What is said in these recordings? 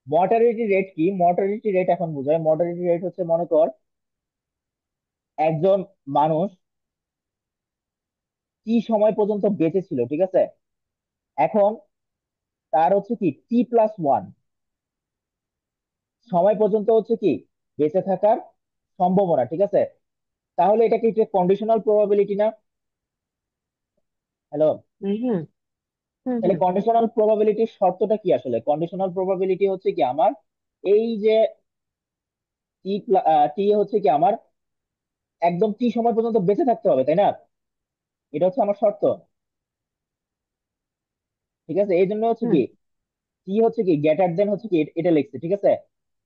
Mortality rate কি? Mortality rate এখন বোঝায়, মর্টালিটি রেট হচ্ছে মনে কর একজন মানুষ কি সময় পর্যন্ত বেঁচে ছিল, ঠিক আছে? এখন তার হচ্ছে কি T+1 সময় পর্যন্ত হচ্ছে কি বেঁচে থাকার সম্ভাবনা, ঠিক আছে? তাহলে এটা কি কন্ডিশনাল প্রবাবিলিটি না? হ্যালো? হুম হুম হুম তাহলে হুম কন্ডিশনাল প্রবাবিলিটির শর্তটা কি আসলে? কন্ডিশনাল প্রবাবিলিটি হচ্ছে কি আমার এই যে টি টি হচ্ছে কি আমার একদম টি সময় পর্যন্ত বেঁচে থাকতে হবে, তাই না? এটা হচ্ছে আমার শর্ত, ঠিক আছে? এই জন্য হচ্ছে হুম কি টি হচ্ছে কি গ্রেটার দেন হচ্ছে কি এটা লিখছে, ঠিক আছে?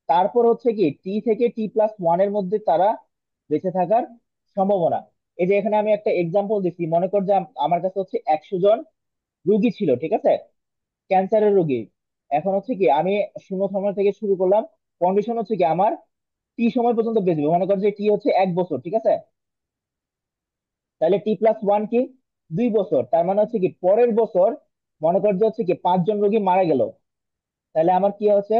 তারপর হচ্ছে কি টি থেকে T+1 এর মধ্যে তারা বেঁচে থাকার সম্ভাবনা। এই যে এখানে আমি একটা এক্সাম্পল দিচ্ছি, মনে কর যে আমার কাছে হচ্ছে 100 জন রুগী ছিল, ঠিক আছে? ক্যান্সারের রুগী। এখন হচ্ছে কি আমি শূন্য সময় থেকে শুরু করলাম। কন্ডিশন হচ্ছে কি আমার টি সময় পর্যন্ত বেঁচবে, মনে কর যে টি হচ্ছে 1 বছর, ঠিক আছে? তাহলে T+1 কি 2 বছর, তার মানে হচ্ছে কি পরের বছর মনে কর যে হচ্ছে কি 5 জন রোগী মারা গেল। তাহলে আমার কি হচ্ছে,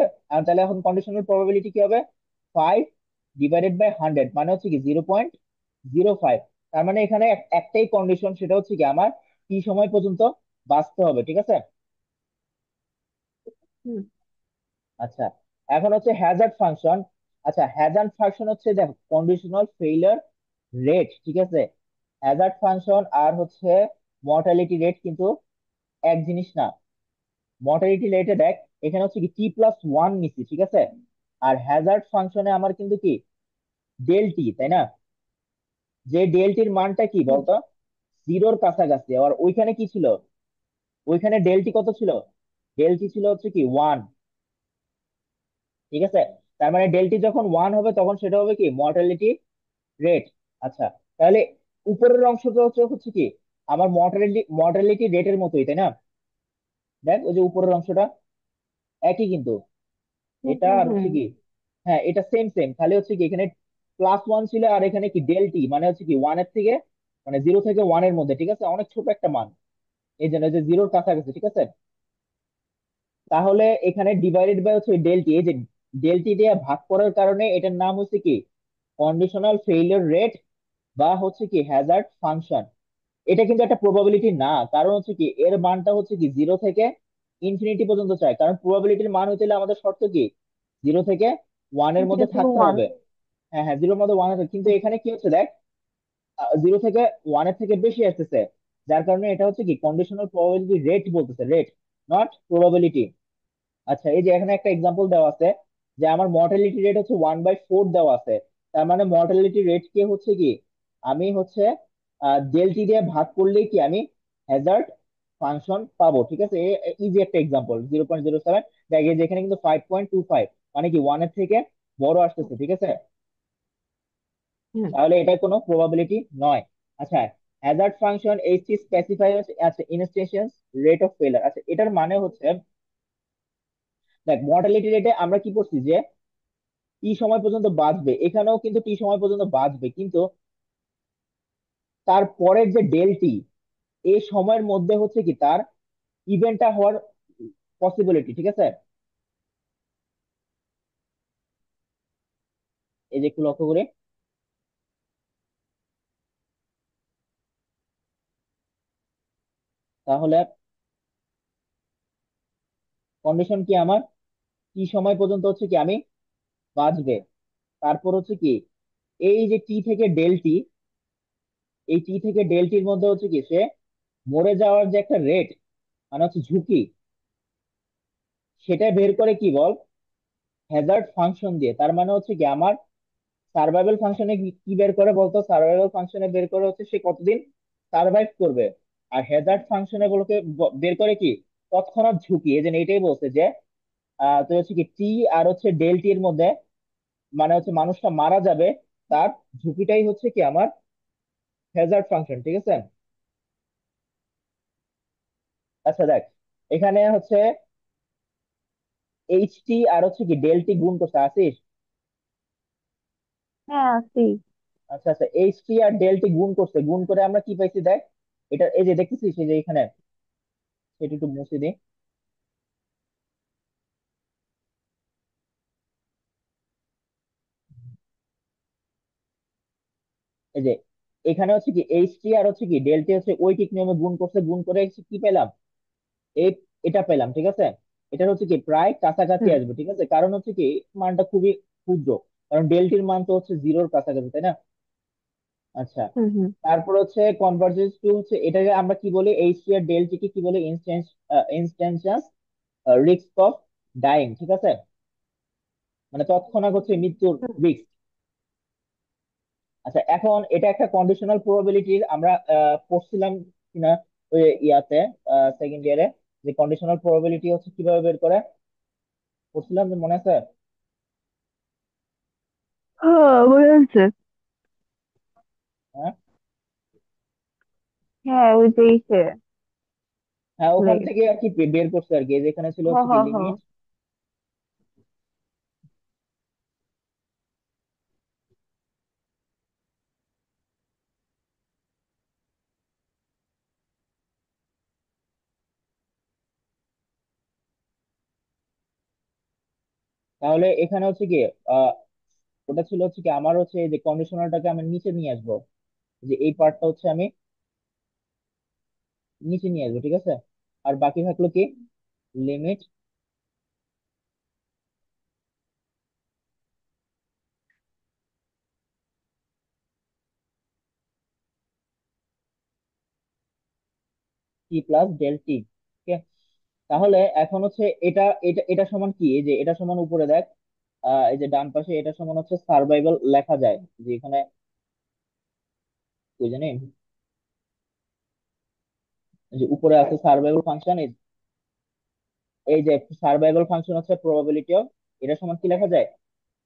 তাহলে এখন কন্ডিশনাল প্রবাবিলিটি কি হবে? 5/100, মানে হচ্ছে কি 0.05। তার মানে এখানে একটাই কন্ডিশন, সেটা হচ্ছে কি আমার টি সময় পর্যন্ত বাঁচতে হবে, ঠিক আছে? হুম আচ্ছা, এখন হচ্ছে হ্যাজার্ড ফাংশন। আচ্ছা, হ্যাজার্ড ফাংশন হচ্ছে দেখো কন্ডিশনাল ফেইলিয়ার রেট, ঠিক আছে? হ্যাজার্ড ফাংশন আর হচ্ছে মর্টালিটি রেট কিন্তু এক জিনিস না। মর্টালিটি রেটে দেখ, এখানে হচ্ছে কি T+1 নিচ্ছি, ঠিক আছে? আর হ্যাজার্ড ফাংশনে আমার কিন্তু কি ডেল টি, তাই না? যে ডেল টির মানটা কি হুম বলতো জিরোর কাছাকাছি, আর ওইখানে কি ছিল? ওইখানে ডেল টি কত ছিল? ডেল টি ছিল হচ্ছে কি 1, ঠিক আছে? তার মানে ডেল টি যখন 1 হবে তখন সেটা হবে কি মর্টালিটি রেট। আচ্ছা, তাহলে উপরের অংশটা হচ্ছে হচ্ছে কি আমার মর্টালিটি রেটের মতোই, তাই না? দেখ ওই যে উপরের অংশটা একই কিন্তু, হুম এটা হুম আর হুম হচ্ছে কি, হ্যাঁ এটা সেম সেম, খালি হচ্ছে কি এখানে +1 ছিল আর এখানে কি ডেল টি, মানে হচ্ছে কি 1 এর থেকে, মানে 0 থেকে 1 এর মধ্যে, ঠিক আছে? অনেক ছোট একটা মান, এই জন্য যে জিরোর কাছাকাছি, ঠিক আছে? তাহলে এখানে ডিভাইডেড বাই হচ্ছে ডেল টি, এই যে ডেল টি দিয়ে ভাগ করার কারণে এটার নাম হচ্ছে কি কন্ডিশনাল ফেইলিয়ার রেট, বা হচ্ছে কি হ্যাজার্ড ফাংশন। এটা কিন্তু একটা প্রবাবিলিটি না, কারণ হচ্ছে কি এর মানটা হচ্ছে কি 0 থেকে ইনফিনিটি পর্যন্ত চাই, কারণ প্রবাবিলিটির মান হইতে হলে আমাদের শর্ত কি 0 থেকে 1 এর মধ্যে 0 থেকে থাকতে 1। হবে। হ্যাঁ হ্যাঁ, 0 এর মধ্যে 1 আছে, কিন্তু এখানে কি হচ্ছে দেখ 0 থেকে 1 এর থেকে বেশি আসতেছে, যার কারণে এটা হচ্ছে কি কন্ডিশনাল প্রবাবিলিটি রেট বলতেছে, রেট নট প্রবাবিলিটি। আচ্ছা, এই যে এখানে একটা এক্সাম্পল দেওয়া আছে যে আমার মর্টালিটি রেট হচ্ছে 1/4 দেওয়া আছে। তার মানে মর্টালিটি রেট কে হচ্ছে কি আমি হচ্ছে ডেল টি দিয়ে ভাগ করলেই কি আমি হ্যাজার্ড ফাংশন পাবো, ঠিক আছে? ইজি একটা এক্সাম্পল 0.07। দেখে যে এখানে কিন্তু 5.25, মানে কি 1 এর থেকে বড় আসতেছে, ঠিক আছে? হুম তাহলে এটা কোনো প্রবাবিলিটি নয়। আচ্ছা, হ্যাজার্ড ফাংশন এইচটি স্পেসিফাই আচ্ছা ইনস্টেন্টিয়াস রেট অফ ফেলার। আচ্ছা, এটার মানে হচ্ছে দেখ মর্টালিটি রেটে আমরা কি করছি যে টি সময় পর্যন্ত বাঁচবে, এখানেও কিন্তু টি সময় পর্যন্ত বাঁচবে, কিন্তু তার পরের যে ডেল টি এই সময়ের মধ্যে হচ্ছে কি তার ইভেন্টটা হওয়ার পসিবিলিটি, ঠিক আছে? এই যে একটু লক্ষ্য করে, তাহলে কন্ডিশন কি আমার টি সময় পর্যন্ত হচ্ছে কি আমি বাঁচবে। তারপর হচ্ছে কি এই যে টি থেকে ডেল টি, এই টি থেকে ডেল টির মধ্যে হচ্ছে কি সে মরে যাওয়ার যে একটা রেট, মানে হচ্ছে ঝুঁকি, সেটা বের করে কি বল হ্যাজার্ড ফাংশন দিয়ে। তার মানে হচ্ছে কি আমার সার্ভাইভাল ফাংশনে কি কি বের করে বলতো? সার্ভাইভাল ফাংশনে বের করে হচ্ছে সে কতদিন সার্ভাইভ করবে। আর হ্যাজার্ড ফাংশনে বলকে বের করে কি তৎক্ষণাৎ ঝুঁকি। এই যে এটাই বলছে যে তো হচ্ছে কি টি আর হচ্ছে ডেল টি এর মধ্যে, মানে হচ্ছে মানুষটা মারা যাবে, তার ঝুঁকিটাই হচ্ছে কি আমার হ্যাজার্ড ফাংশন, ঠিক আছে? আচ্ছা দেখ, এখানে হচ্ছে এইচ টি আর হচ্ছে কি ডেল টি গুণ করতে আসিস। হ্যাঁ আছি। আচ্ছা আচ্ছা, এইচ টি আর ডেল টি গুণ করছে, গুণ করে আমরা কি পাইছি দেখ, এটা এই যে দেখতেছিস এই যে এখানে, সেটা একটু মুছে দিই। এই যে এখানে হচ্ছে কি এইচ টি আর হচ্ছে কি ডেল্টা হচ্ছে ঐকিক নিয়মে গুণ করছে, গুণ করে হচ্ছে কি পেলাম, এই এটা পেলাম, ঠিক আছে। এটা হচ্ছে কি প্রায় কাছাকাছি হুম আসবে, ঠিক আছে, কারণ হচ্ছে কি মানটা খুবই ক্ষুদ্র, কারণ ডেল্টির মান তো হচ্ছে জিরোর কাছাকাছি, তাই না? আচ্ছা, হুম হুম তারপর হচ্ছে কনভার্জেন্স টু হচ্ছে এটাকে আমরা কি বলি, এইচ সি আর ডেল্টা কে কি বলি, ইনস্ট্যান্টাস রিস্ক অফ ডাইং, ঠিক আছে, মানে তৎক্ষণাৎ হচ্ছে মৃত্যুর হুম। রিস্ক। আচ্ছা, এখন এটা একটা কন্ডিশনাল প্রবাবিলিটির আমরা পড়ছিলাম কিনা ওই ইয়াতে, সেকেন্ড ইয়ারে, যে কন্ডিশনাল প্রবাবিলিটি হচ্ছে কিভাবে বের করে পড়ছিলাম, যে মনে আছে? হ্যাঁ মনে আছে। হ্যাঁ, হ্যাঁ ওই যে ইসে, হ্যাঁ, ভুলে ওখান থেকে গেছি। আর কি বের করছে আর কি, যেখানে ছিল হ হচ্ছে হ কি হ। লিমিট। তাহলে এখানে হচ্ছে কি আহ ওটা ছিল হচ্ছে কি আমার হচ্ছে এই যে কন্ডিশনালটাকে আমি নিচে নিয়ে আসবো, যে এই পার্টটা হচ্ছে আমি নিচে নিয়ে আসবো, ঠিক আছে। আর বাকি থাকলো কি limit T plus del T. Okay, তাহলে এখন হচ্ছে এটা এটা এটা সমান কি, এই যে এটা সমান উপরে দেখ, এই যে ডান পাশে এটা সমান হচ্ছে সার্ভাইভাল লেখা যায়, যে এখানে ওই জানি এই যে উপরে আছে সার্ভাইভাল ফাংশন, এই যে সার্ভাইভাল ফাংশন হচ্ছে প্রবাবিলিটি অফ, এটা সমান কি লেখা যায়,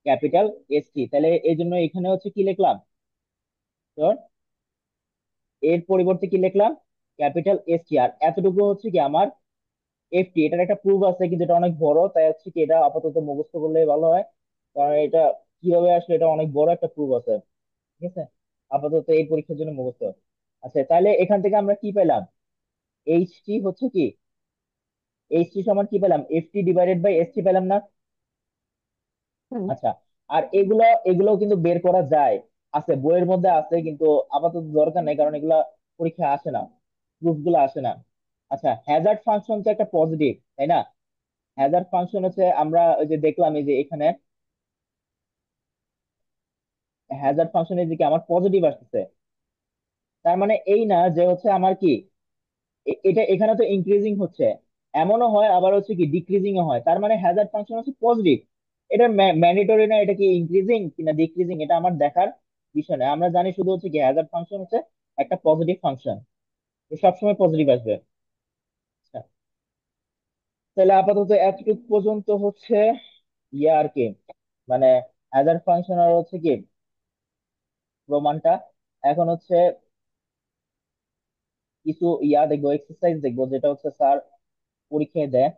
ক্যাপিটাল এস টি। তাহলে এই জন্য এখানে হচ্ছে কি লিখলাম, তোর এর পরিবর্তে কি লিখলাম, ক্যাপিটাল এস টি। আর এতটুকু হচ্ছে কি আমার এফ টি, এটার একটা প্রুফ আছে কিন্তু এটা অনেক বড়, তাই হচ্ছে কি এটা আপাতত মুখস্থ করলে ভালো হয়, কারণ এটা কিভাবে আসলে এটা অনেক বড় একটা প্রুফ আছে, ঠিক আছে, আপাতত এই পরীক্ষার জন্য মুখস্থ। আচ্ছা, তাহলে এখান থেকে আমরা কি পেলাম, এইচ টি হচ্ছে কি, এইচ টি সমান কি পেলাম, F T divided by S T পেলাম না? হুম আচ্ছা, আর এগুলো এগুলো কিন্তু বের করা যায়, আছে বইয়ের মধ্যে আছে, কিন্তু আপাতত দরকার নেই কারণ এগুলা পরীক্ষা আসে না, প্রুফ গুলো আসে না। আচ্ছা, হ্যাজার্ড ফাংশন তো একটা পজিটিভ, তাই না? হ্যাজার্ড ফাংশন হচ্ছে আমরা ওই যে দেখলাম এই যে এখানে হ্যাজার্ড ফাংশনের দিকে আমার পজিটিভ আসতেছে, তার মানে এই না যে হচ্ছে আমার কি এটা এখানে তো ইনক্রিজিং হচ্ছে, এমনও হয় আবার হচ্ছে কি ডিক্রিজিং হয়, তার মানে হ্যাজার্ড ফাংশন হচ্ছে পজিটিভ। এটা ম্যান্ডেটরি না, এটা কি ইনক্রিজিং কিনা ডিক্রিজিং এটা আমার দেখার বিষয় না, আমরা জানি শুধু হচ্ছে কি হ্যাজার্ড ফাংশন হচ্ছে একটা পজিটিভ ফাংশন, সবসময় পজিটিভ আসবে। আচ্ছা, তাহলে আপাতত এতটুকু পর্যন্ত হচ্ছে ইয়ে আর কি, মানে হ্যাজার্ড ফাংশন আর হচ্ছে কি প্রমাণটা। এখন হচ্ছে কিছু দেখবো, এক্সারসাইজ দেখবো, যেটা হচ্ছে স্যার পরীক্ষায় দেয়।